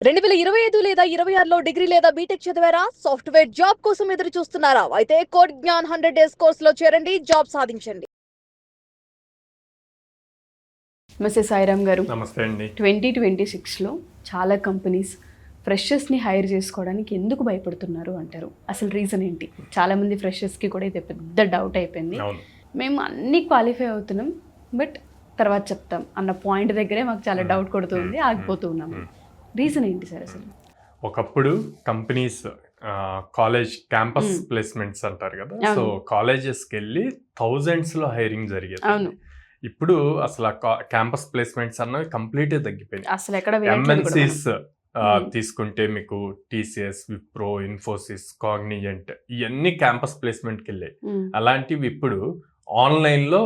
2025 లేదా 26లో డిగ్రీ లేదా బీటెక్ చదివారా? సాఫ్ట్‌వేర్ జాబ్ కోసం ఎదురు చూస్తున్నారా? అయితే కోడ్ జ్ఞాన్ 100 డేస్ కోర్సులో చేరండి, జాబ్ సాధించండి. నమస్తే సాయిరామ్ గారు. నమస్తే అండి. 2026లో చాలా కంపెనీస్ ఫ్రెషర్స్ని హైర్ చేసుకోవడానికి ఎందుకు భయపడుతున్నారు అంటారు? అసలు రీజన్ ఏంటి? చాలామంది ఫ్రెషర్స్కి కూడా ఇది పెద్ద డౌట్ అయిపోయింది. మేము అన్ని క్వాలిఫై అవుతున్నాం, బట్ తర్వాత చెప్తాం అన్న పాయింట్ దగ్గరే మాకు చాలా డౌట్ కొడుతుంది, ఆగిపోతూ ఉన్నాము. రీజన్ ఏంటి సార్ అసలు? ఒకప్పుడు కంపెనీస్ కాలేజ్ క్యాంపస్ ప్లేస్మెంట్స్ అంటారు కదా, సో కాలేజెస్కి వెళ్ళి థౌజండ్స్లో హైరింగ్ జరిగేది. ఇప్పుడు అసలు క్యాంపస్ ప్లేస్మెంట్స్ అన్నవి కంప్లీట్గా తగ్గిపోయింది. అసలు ఎక్కడ ఎంఎన్సీస్ తీసుకుంటే మీకు టీసీఎస్, విప్రో, ఇన్ఫోసిస్, కాగ్నిజెంట్ ఇవన్నీ క్యాంపస్ ప్లేస్మెంట్కి వెళ్ళాయి. అలాంటివి ఇప్పుడు ఆన్లైన్లో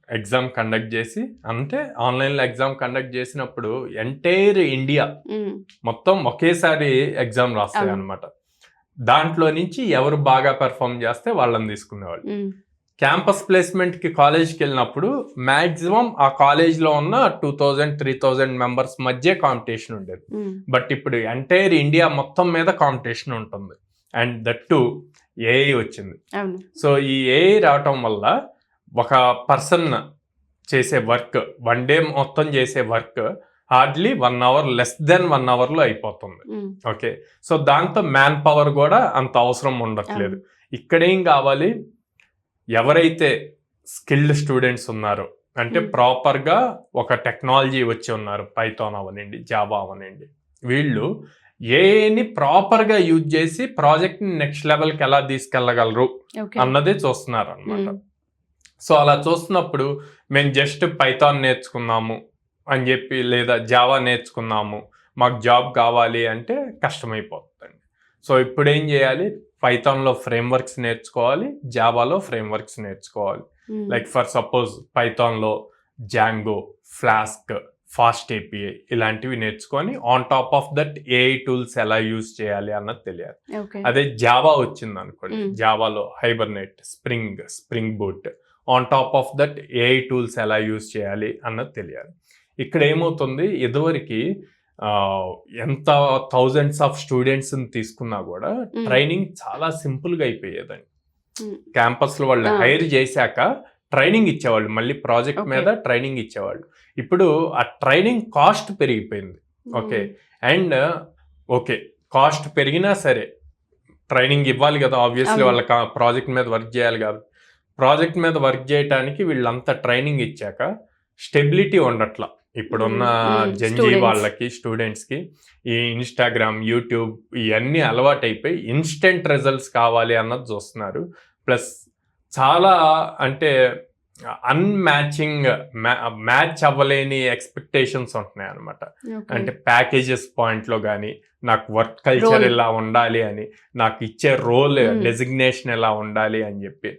ఎగ్జామ్ కండక్ట్ చేసి, అంటే ఆన్లైన్లో ఎగ్జామ్ కండక్ట్ చేసినప్పుడు ఎంటైర్ ఇండియా మొత్తం ఒకేసారి ఎగ్జామ్ రాస్తాయి అనమాట. దాంట్లో నుంచి ఎవరు బాగా పెర్ఫామ్ చేస్తే వాళ్ళని తీసుకునేవాళ్ళు. క్యాంపస్ ప్లేస్మెంట్కి కాలేజ్కి వెళ్ళినప్పుడు మ్యాక్సిమం ఆ కాలేజ్లో ఉన్న 2000-3000 మెంబర్స్ మధ్య కాంపిటీషన్ ఉండేది. బట్ ఇప్పుడు ఎంటైర్ ఇండియా మొత్తం మీద కాంపిటీషన్ ఉంటుంది. అండ్ దట్ టు ఏఐ వచ్చింది. సో ఈ ఏఐ రావటం వల్ల ఒక పర్సన్ చేసే వర్క్, 1 డే మొత్తం చేసే work hardly 1 hour, less than 1 అవర్లో అయిపోతుంది. ఓకే, సో దాంతో మ్యాన్ పవర్ కూడా అంత అవసరం ఉండట్లేదు. ఇక్కడేం కావాలి, ఎవరైతే స్కిల్డ్ స్టూడెంట్స్ ఉన్నారో, అంటే ప్రాపర్గా ఒక టెక్నాలజీ వచ్చి ఉన్నారు, పైథాన్ అవనండి, జావా అవనండి, వీళ్ళు ఏని ప్రాపర్గా యూజ్ చేసి ప్రాజెక్ట్ని నెక్స్ట్ లెవెల్కి ఎలా తీసుకెళ్ళగలరు అన్నదే చూస్తున్నారు అనమాట. సో అలా చూస్తున్నప్పుడు మేము జస్ట్ పైథాన్ నేర్చుకున్నాము అని చెప్పి, లేదా జావా నేర్చుకున్నాము, మాకు జాబ్ కావాలి అంటే కష్టమైపోతుంది. సో ఇప్పుడు ఏం చేయాలి, పైథాన్లో ఫ్రేమ్వర్క్స్ నేర్చుకోవాలి, జావాలో ఫ్రేమ్వర్క్స్ నేర్చుకోవాలి. లైక్ ఫర్ సపోజ్ పైథాన్లో జాంగో, ఫ్లాస్క్, ఫాస్ట్ ఏపీఐ ఇలాంటివి నేర్చుకొని on top of that AI tools ఎలా యూజ్ చేయాలి అన్నది తెలియాలి. అదే జావా వచ్చింది అనుకోండి, జావాలో Hibernate, Spring Boot, on top of that AI tools ఎలా యూజ్ చేయాలి అన్నది తెలియాలి. ఇక్కడ ఏమవుతుంది, ఇదివరకు ఎంత థౌజండ్స్ ఆఫ్ స్టూడెంట్స్ని తీసుకున్నా కూడా ట్రైనింగ్ చాలా సింపుల్గా అయిపోయేదండి. క్యాంపస్లో వాళ్ళు హైర్ చేశాక ట్రైనింగ్ ఇచ్చేవాళ్ళు, మళ్ళీ ప్రాజెక్ట్ మీద ట్రైనింగ్ ఇచ్చేవాళ్ళు. ఇప్పుడు ఆ ట్రైనింగ్ కాస్ట్ పెరిగిపోయింది. ఓకే, అండ్ ఓకే కాస్ట్ పెరిగినా సరే ట్రైనింగ్ ఇవ్వాలి కదా, ఆబ్వియస్లీ వాళ్ళ ప్రాజెక్ట్ మీద వర్క్ చేయాలి కాబట్టి. ప్రాజెక్ట్ మీద వర్క్ చేయడానికి వీళ్ళంతా ట్రైనింగ్ ఇచ్చాక స్టెబిలిటీ ఉండట్లా. ఇప్పుడున్న జెన్జీ వాళ్ళకి, స్టూడెంట్స్కి ఈ ఇన్స్టాగ్రామ్, యూట్యూబ్ ఇవన్నీ అలవాటైపోయి ఇన్స్టెంట్ రిజల్ట్స్ కావాలి అన్నది చూస్తున్నారు. ప్లస్ చాలా అంటే మ్యాచ్ అవ్వలేని ఎక్స్పెక్టేషన్స్ ఉంటున్నాయి అనమాట. అంటే ప్యాకేజెస్ పాయింట్లో కానీ, నాకు వర్క్ కల్చర్ ఎలా ఉండాలి అని, నాకు ఇచ్చే రోల్ డెసిగ్నేషన్ ఎలా ఉండాలి అని చెప్పి.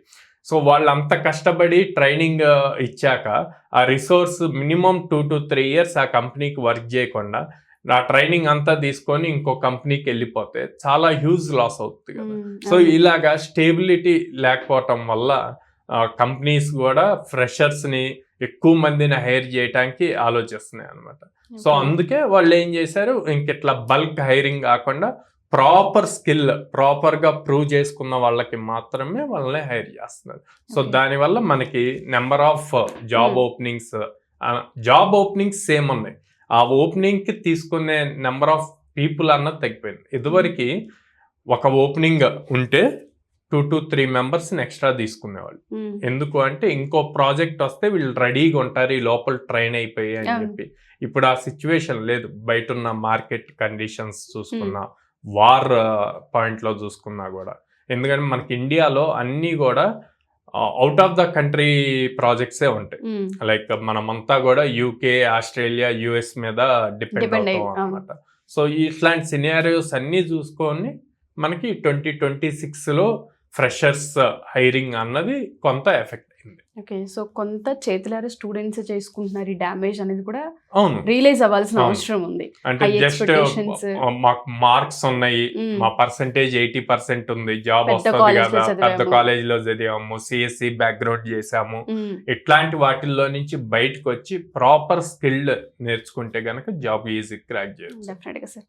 సో వాళ్ళంత కష్టపడి ట్రైనింగ్ ఇచ్చాక ఆ రిసోర్స్ మినిమం 2 to 3 years ఆ కంపెనీకి వర్క్ చేయకుండా ఆ ట్రైనింగ్ అంతా తీసుకొని ఇంకో కంపెనీకి వెళ్ళిపోతే చాలా హ్యూజ్ లాస్ అవుతుంది కదా. సో ఇలాగా స్టేబిలిటీ లేకపోవటం వల్ల కంపెనీస్ కూడా ఫ్రెషర్స్ని ఎక్కువ మందిని హైర్ చేయడానికి ఆలోచిస్తున్నాయి అనమాట. సో అందుకే వాళ్ళు ఏం చేశారు, ఇంకెట్లా బల్క్ హైరింగ్ కాకుండా ప్రాపర్ స్కిల్, ప్రాపర్గా ప్రూవ్ చేసుకున్న వాళ్ళకి మాత్రమే వాళ్ళని హైర్ చేస్తున్నారు. సో దానివల్ల మనకి number of job openings same ఉన్నాయి. ఆ ఓపెనింగ్కి తీసుకునే నెంబర్ ఆఫ్ పీపుల్ అన్నది తగ్గిపోయింది. ఇదివరకు ఒక ఓపెనింగ్ ఉంటే 2 to 3 మెంబర్స్ని ఎక్స్ట్రా తీసుకునేవాళ్ళు. ఎందుకు అంటే ఇంకో ప్రాజెక్ట్ వస్తే వీళ్ళు రెడీగా ఉంటారు, ఈ లోపల ట్రైన్ అయిపోయి అని చెప్పి. ఇప్పుడు ఆ సిచ్యువేషన్ లేదు. బయట ఉన్న మార్కెట్ కండిషన్స్ చూసుకున్నా, వార్ పాయింట్లో చూసుకున్నా కూడా, ఎందుకంటే మనకి ఇండియాలో అన్నీ కూడా అవుట్ ఆఫ్ ద కంట్రీ ప్రాజెక్ట్సే ఉంటాయి. లైక్ మనమంతా కూడా యూకే, ఆస్ట్రేలియా, యుఎస్ మీద డిపెండ్ అవుతాం అనమాట. సో ఇట్లాంటి సినారియోస్ అన్నీ చూసుకొని మనకి 2026లో ఫ్రెషర్స్ హైరింగ్ అన్నది కొంత ఎఫెక్ట్ అయింది. ఓకే, సో కొంత చేతులారా స్టూడెంట్స్ చేసుకుంటున్నారు ఈ డ్యామేజ్ అనేది కూడా రియలైజ్ అవ్వాల్సిన అవసరం ఉంది. అంటే జస్ట్ మాకు మార్క్స్ ఉన్నాయి, మా పర్సంటేజ్ 80% ఉంది, జాబ్ వస్తుంది కదా, పెద్ద కాలేజీలో చదివాము, సిఎస్సి బ్యాక్గ్రౌండ్ చేసాము, ఇట్లాంటి వాటిల్లో నుంచి బయటకు వచ్చి ప్రాపర్ స్కిల్డ్ నేర్చుకుంటే గనక జాబ్ ఈజీ క్రాక్ చేయొచ్చు. డెఫినెట్గా సార్.